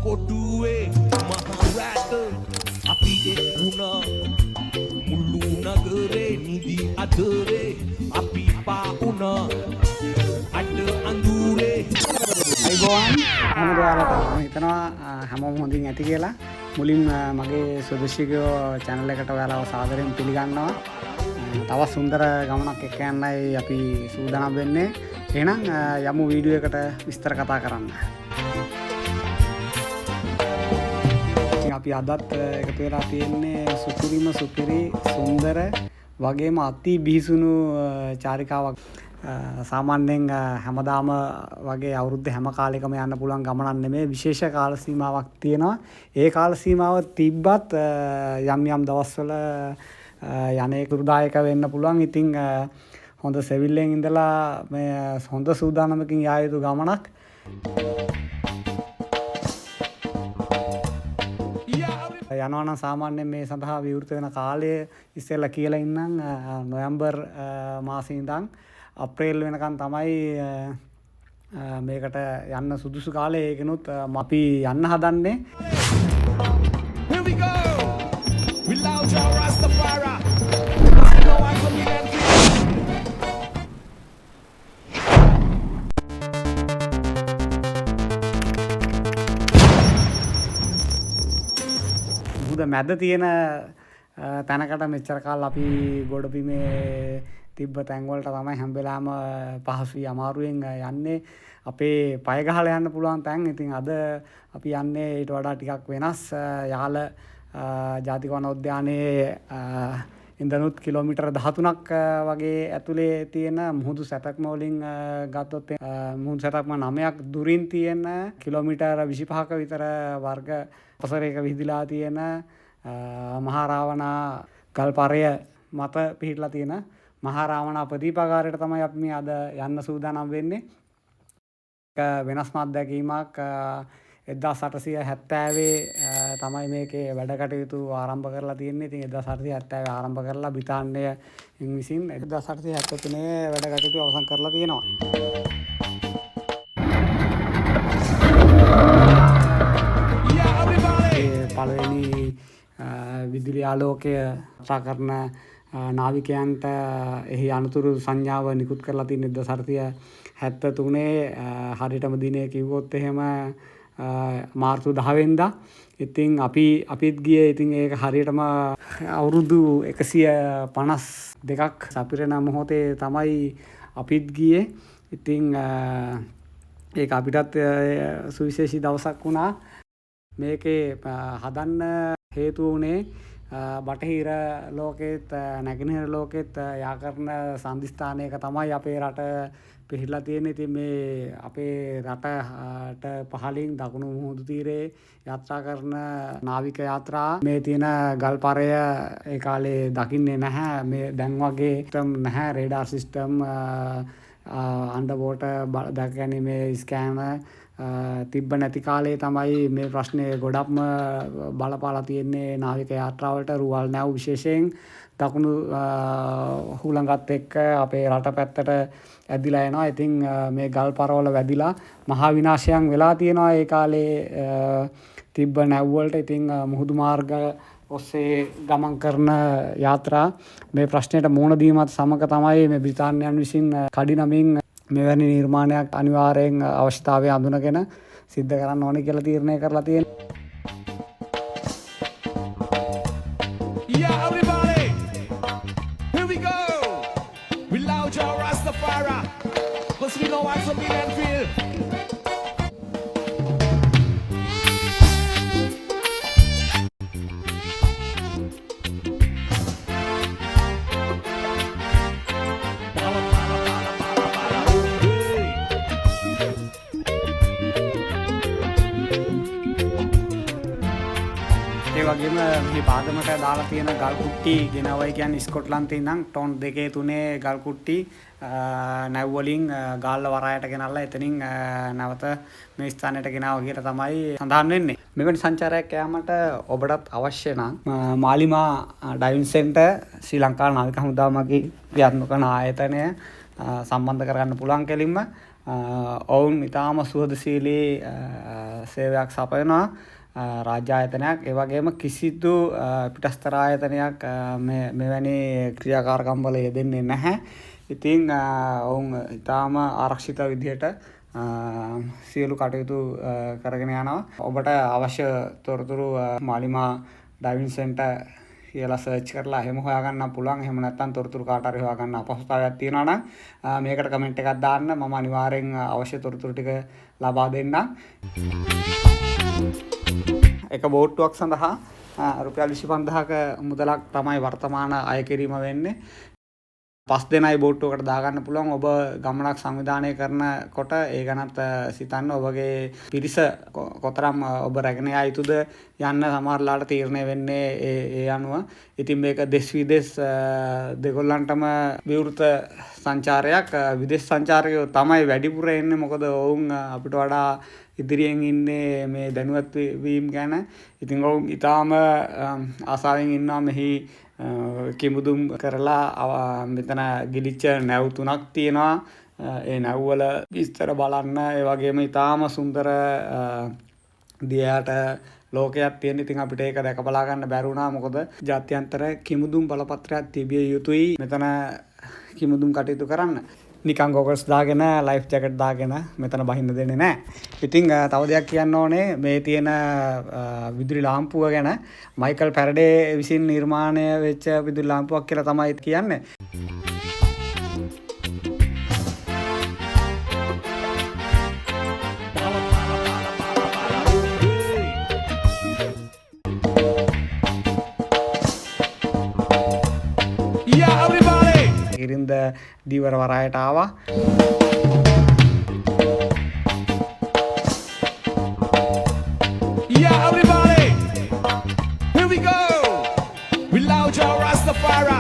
කොටුවේ මහරැට අපි එක්ුණා මුළු නගරේ නිදි අදරේ අපි පාවුණා අඩ අඳුරේ අයිබෝන් හැමෝම ඔයාලට හිතනවා හැමෝම හොඳින් ඇති කියලා මුලින් මගේ සුදුශිකෝ channel එකට ඔයාලව සාදරයෙන් පිළිගන්නවා. තවත් සුන්දර ගමනක් එක්ක යන්නයි අපි සූදානම් වෙන්නේ. එහෙනම් යමු වීඩියෝ එකට විස්තර කතා කරන්න. අපි අදත් එකතු වෙලා තියෙන්නේ සුපිරිම සුපිරි සුන්දර වගේම අති බිහිසුණු චාරිකාවක්. සාමාන්‍යයෙන් හැමදාම වගේ අවුරුද්ද හැම කාලෙකම යන්න පුළුවන් ගමනක් නෙමෙයි, විශේෂ කාල සීමාවක් තියෙනවා. ඒ කාල සීමාව තිබ්බත් යම් යම් දවස්වල යන්නේ දුර්දායක වෙන්න පුළුවන්. ඉතින් හොඳ සෙවිල්ලෙන් ඉඳලා මේ හොඳ සූදානමකින් යා යුතු ගමනක්. යනවා නම් සාමාන්‍යයෙන් මේ සඳහා විවෘත වෙන කාලය ඉස්සෙල්ලා කියලා ඉන්නම් නොවැම්බර් මාසේ ඉඳන් අප්‍රේල් වෙනකන් තමයි මේකට යන්න සුදුසු කාලය. ඒකනොත් අපි යන්න හදන්නේ. Here we go. We loud your Rastafari. No one for me and මැද තියෙන තැනකට මෙච්චර කාල අපි ගොඩබිමේ තිබ්බ තැන්වලට තමයි හැම වෙලාවම පහසුයි අමාරුවෙන් යන්නේ. අපේ පය ගහලා යන්න පුළුවන් තැන්. ඉතින් අද අපි යන්නේ ඊට වඩා ටිකක් වෙනස්. යාල ජාතික වනෝද්‍යානයේ ඉඳනුත් කිලෝමීටර් 13ක් වගේ ඇතුලේ තියෙන මුහුදු සැතක්ම වලින් ගත්තොත් මුහුදු සැතක්ම 9ක් දුරින් තියෙන කිලෝමීටර් 25ක විතර වර්ග පසරයක විහිදලා තියෙන මහා රාවණා ගල්පරය මත පිහිටලා තියෙන මහා රාවණා ප්‍රදීපාගාරයට තමයි අපි මේ අද යන්න සූදානම් වෙන්නේ. වෙනස්ම අත්දැකීමක්. 1870 තමයි මේකේ වැඩ කටයුතු ආරම්භ කරලා තියෙන්නේ. ඉතින් 1870 ආරම්භ කරලා බ්‍රිතාන්‍යයෙන් විසින් 1873 වැඩ කටයුතු අවසන් කරලා තියෙනවා. පළවෙනි විදුලි ආලෝකය රසා කරන නාවිකයන්ට එහි අනුතුරු සංඥාව නිකුත් කරලා තියෙන 1973 හරියටම දිනේ කිව්වොත් එහෙම මාර්තු 10 වෙනිදා. ඉතින් අපිත් ගියේ. ඉතින් ඒක හරියටම අවුරුදු 152ක් සපිරෙන මොහොතේ තමයි අපිත් ගියේ. ඉතින් ඒක අපිටත් සුවිශේෂී දවසක් වුණා. මේකේ හදන්න හේතු වුණේ බටහිර ලෝකෙත් නැගෙනහිර ලෝකෙත් යා කරන සම්දිස්ථානයක තමයි අපේ රට පිහිටලා තියෙන්නේ. ඉතින් මේ අපේ රටට පහලින් දකුණු මුහුදු තීරයේ යාත්‍රා කරන නාවික යාත්‍රා මේ තියෙන ගල්පරය ඒ කාලේ දකින්නේ නැහැ. මේ දැන් වගේ සිස්ටම් නැහැ. රේඩාර් සිස්ටම්, අන්ඩර්වෝටර් දැක ගැනීමේ ස්කෑනර් තිබ්බ නැති කාලේ තමයි මේ ප්‍රශ්නේ ගොඩක්ම බලපාලා තියෙන්නේ නාවික යාත්‍රාවලට. රුවල් නැව් විශේෂයෙන් දකුණු හුළඟත් එක්ක අපේ රට පැත්තට ඇදිලා යනවා. ඉතින් මේ ගල් පරවල වැදිලා මහා විනාශයන් වෙලා තියෙනවා ඒ කාලේ තිබ්බ නැව් වලට. ඉතින් මුහුදු මාර්ග ඔස්සේ ගමන් කරන යාත්‍රා මේ ප්‍රශ්නයට මුහුණ දීමත් සමග තමයි මේ බ්‍රිතාන්‍යයන් විසින් කඩිනමින් මෙවැනි නිර්මාණයක් අනිවාර්යෙන් අවශ්‍යතාවය අඳුනගෙන සිද්ධ කරන්න ඕනේ කියලා තීරණය කරලා තියෙනවා. Yeah, everybody. Here we go. We loud your Rastafari. 'Cause we know what some million feel. ඒ වගේම මේ පාදමට දාලා තියෙන ගල් කුට්ටි ගෙනවයි කියන්නේ ස්කොට්ලන්තේ ඉඳන් ටොන් 2-3 ගල් කුට්ටි නැව් වලින් ගාල්ල වරායට ගෙනල්ලා එතනින් නැවත මේ ස්ථානයට ගෙනාවා කියලා තමයි සඳහන් වෙන්නේ. මෙවැනි සංචාරයක් යාමට ඔබටත් අවශ්‍ය නම් මාලිමා ඩයිවිං සෙන්ටර් ශ්‍රී ලංකා නාවික හමුදාව මගින් ක්‍රියාත්මක කරන ආයතනය සම්බන්ධ කරගන්න පුළුවන්. කෙලින්ම ඔවුන් ඉතාම සුහදශීලී සේවයක් සපයනවා රාජ්‍ය ආයතනයක්. ඒ වගේම කිසිදු පිටස්තර ආයතනයක් මෙවැනි ක්‍රියාකාරකම් වල යෙදෙන්නේ නැහැ. ඉතින් ඔවුන් ඉතාම ආරක්ෂිත විදිහට සියලු කටයුතු කරගෙන යනවා. ඔබට අවශ්‍ය තොරතුරු මාලිමා ඩයිවිං සෙන්ටර් කියලා සර්ච් කරලා එහෙම හොයාගන්න පුළුවන්. එහෙම නැත්නම් තොරතුරු කාට හරි හොයාගන්න අපහසුතාවයක් තියෙනවා නම් මේකට කමෙන්ට් එකක් දාන්න. මම අනිවාර්යෙන් අවශ්‍ය තොරතුරු ටික ලබා දෙන්නම්. එක බෝට්ටුවක් සඳහා රුපියල් 25000ක මුදලක් තමයි වර්තමාන අය කිරීම වෙන්නේ. 5 දෙනයි බෝට්ටුවකට දාගන්න පුළුවන්. ඔබ ගමනක් සංවිධානය කරනකොට ඒ ගැනත් සිතන්න. ඔබගේ පිරිස කොතරම් ඔබ රැගෙන යා යුතුද යන්න සමහරලාට තීරණය වෙන්නේ ඒ අනුව. ඉතින් මේක දෙස් විදෙස් දෙගොල්ලන්ටම විවෘත සංචාරයක්. විදේශ සංචාරකයෝ තමයි වැඩිපුර එන්නේ. මොකද ඔවුන් අපිට වඩා ඉදිරියෙන් ඉන්නේ මේ දැනුවත් වීම ගැන. ඉතින් ඔවුන් ඊටාම ආසාවෙන් ඉන්නවා මෙහි කිමුදුම් කරලා මෙතන ගිලිච්ච නැව් 3ක් තියෙනවා. ඒ නැව්වල විස්තර බලන්න. ඒ වගේම ඊටාම සුන්දර දියයට ලෝකයක් තියෙන. ඉතින් අපිට ඒක දැක බලා ගන්න බැරි වුණා. මොකද ජාත්‍යන්තර කිමුදුම් බලපත්‍රයක් තිබිය යුතුයි මෙතන කිමුදුම් කටයුතු කරන්න. නිකන් ගෝගල්ස් දාගෙන ලයිෆ් ජැකට් දාගෙන මෙතන බහින්න දෙන්නේ නැහැ. ඉතින් තව දෙයක් කියන්න ඕනේ මේ තියෙන විදුලි ලාම්පුව ගැන. මයිකල් පැරඩේ විසින් නිර්මාණය වෙච්ච විදුලි ලාම්පුවක් කියලා තමයි කියන්නේ. ඉරින්ද දීවර වරායට ආවා. Yeah, everybody, here we go. We loud your Rastafari.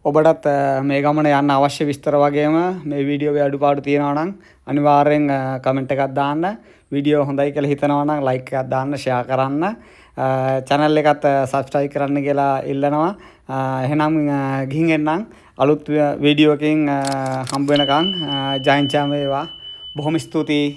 ඔබටත් මේ ගමන යන්න අවශ්‍ය විස්තර වගේම මේ වීඩියෝවේ අඩුපාඩු තියෙනවා නම් අනිවාර්යෙන් කමෙන්ට් එකක් දාන්න. වීඩියෝ හොඳයි කියලා හිතනවා නම් ලයික් එකක් දාන්න, ෂෙයා කරන්න. channel එකත් subscribe කරන්න කියලා ඉල්ලනවා. එහෙනම් ගිහින් එන්නම්. අලුත් වීඩියෝ එකකින් හම්බ වෙනකන් ජයන් චාම් වේවා. බොහොම ස්තුතියි.